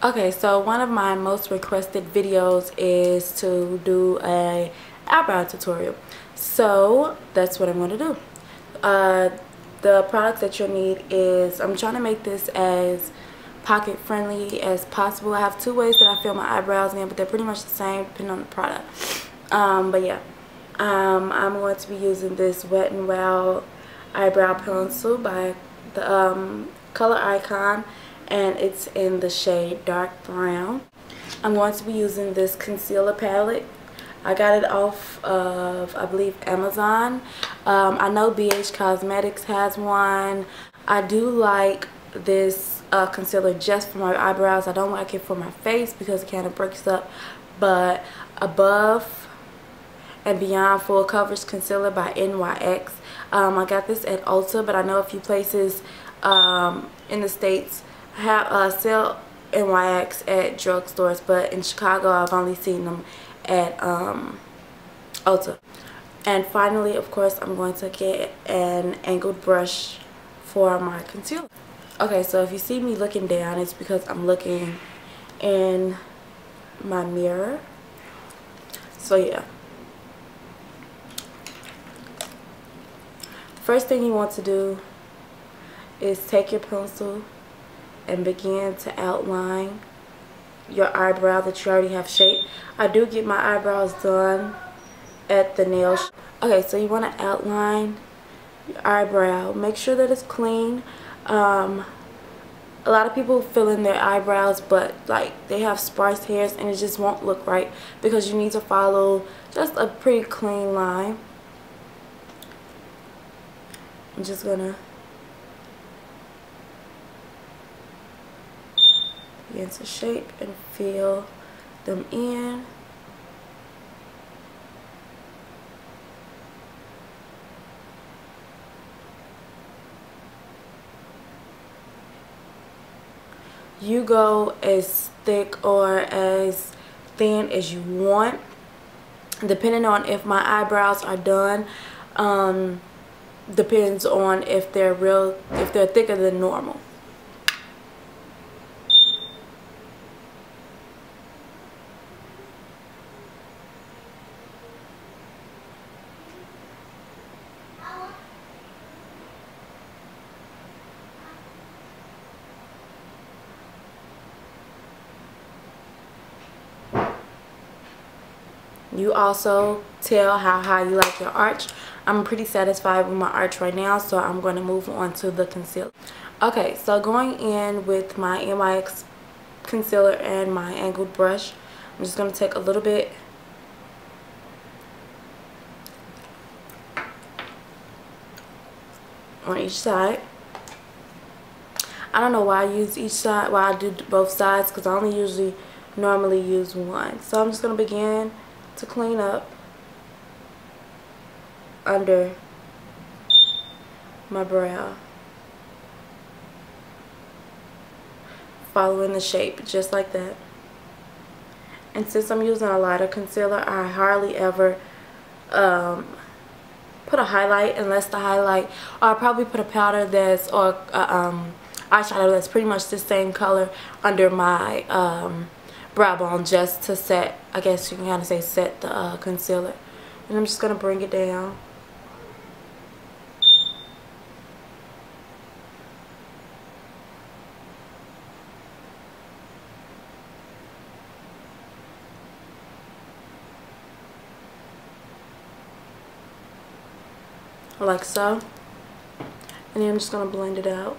Okay, so one of my most requested videos is to do a eyebrow tutorial. So that's what I'm going to do. The products that you'll need is, I'm trying to make this as pocket friendly as possible. I have two ways that I fill my eyebrows in, but they're pretty much the same depending on the product. But yeah, I'm going to be using this Wet n Wild eyebrow pencil by the Color Icon, and it's in the shade dark brown. I'm going to be using this concealer palette. I got it off of, I believe, Amazon. I know BH Cosmetics has one. I do like this concealer just for my eyebrows. I don't like it for my face because it kind of breaks up. But Above and Beyond Full Coverage Concealer by NYX. I got this at Ulta, but I know a few places in the States have sell NYX at drugstores, but in Chicago I've only seen them at Ulta. And finally, of course, I'm going to get an angled brush for my concealer. Okay, so if you see me looking down, it's because I'm looking in my mirror. So yeah. First thing you want to do is take your pencil and begin to outline your eyebrow that you already have shaped. I do get my eyebrows done at the nail shop. Okay, so you want to outline your eyebrow. Make sure that it's clean. A lot of people fill in their eyebrows, but like they have sparse hairs and it just won't look right because you need to follow just a pretty clean line. I'm just gonna begin to shape and fill them in. You go as thick or as thin as you want, depending on if my eyebrows are done. Depends on if they're thicker than normal. You also tell how high you like your arch. I'm pretty satisfied with my arch right now, so I'm going to move on to the concealer. Okay, so going in with my NYX concealer and my angled brush, I'm just going to take a little bit on each side. I don't know why I use each side, why I do both sides, because I only normally use one. So I'm just going to begin to clean up under my brow, following the shape just like that. And since I'm using a lighter concealer, I hardly ever put a highlight unless the highlight, or I'll probably put a powder that's, or eyeshadow that's pretty much the same color under my brow bone, just to set, I guess you can kind of say, set the concealer. And I'm just going to bring it down. Like so. And then I'm just going to blend it out.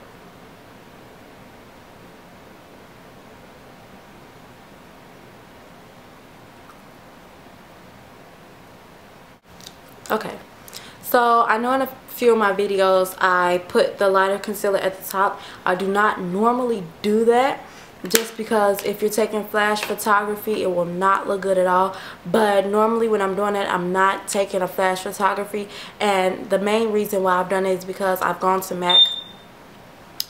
Okay, so I know in a few of my videos I put the lighter concealer at the top. I do not normally do that, just because if you're taking flash photography, it will not look good at all. But normally when I'm doing it, I'm not taking a flash photography, and the main reason why I've done it is because I've gone to MAC,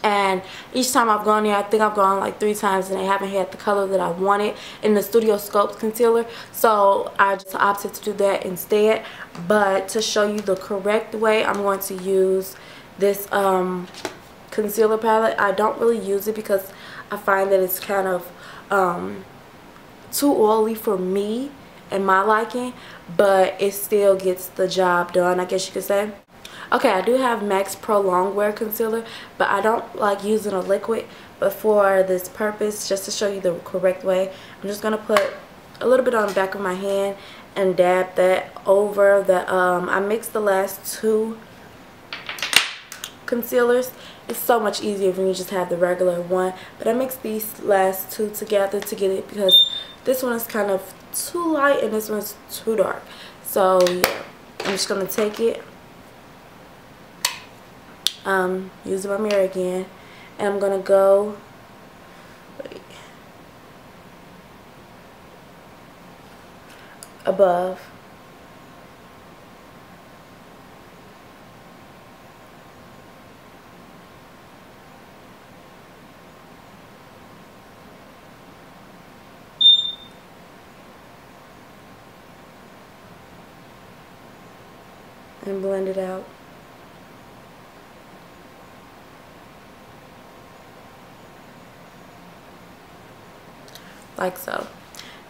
and each time I've gone there, I think I've gone like 3 times, and they haven't had the color that I wanted in the Studio Sculpt concealer, so I just opted to do that instead. But to show you the correct way, I'm going to use this concealer palette. I don't really use it because I find that it's kind of too oily for me and my liking, but it still gets the job done, I guess you could say. Okay, I do have Max Pro Longwear Concealer, but I don't like using a liquid. But for this purpose, just to show you the correct way, I'm just going to put a little bit on the back of my hand and dab that over the, I mixed the last two concealers. It's so much easier when you just have the regular one, but I mixed these last two together to get it because this one is kind of too light and this one's too dark. So yeah, I'm just going to take it, use my mirror again, and I'm going to go above. And blend it out. Like so.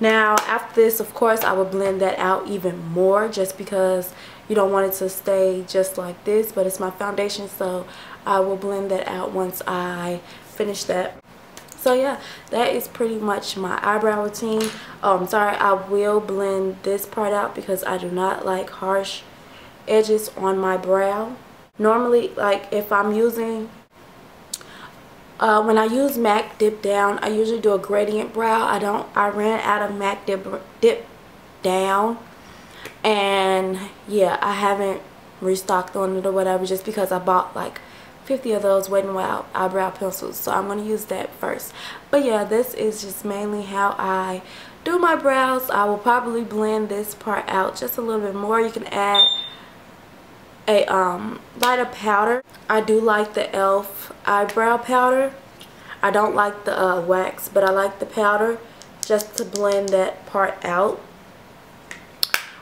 Now after this, of course, I will blend that out even more just because you don't want it to stay just like this, but it's my foundation, so I will blend that out once I finish that. So yeah, that is pretty much my eyebrow routine. Sorry, I will blend this part out because I do not like harsh edges on my brow. Normally, like if I'm using when I use MAC Dip Down, I usually do a gradient brow. I ran out of MAC Dip Down, and yeah, I haven't restocked on it or whatever just because I bought like 50 of those Wet n Wild eyebrow pencils, so I'm going to use that first. But yeah, this is just mainly how I do my brows. I will probably blend this part out just a little bit more. You can add a lighter powder. I do like the e.l.f. eyebrow powder. I don't like the wax, but I like the powder just to blend that part out.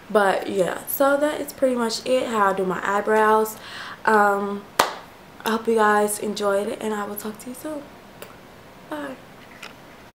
But yeah, so that is pretty much it, how I do my eyebrows. I hope you guys enjoyed it, and I will talk to you soon. Bye.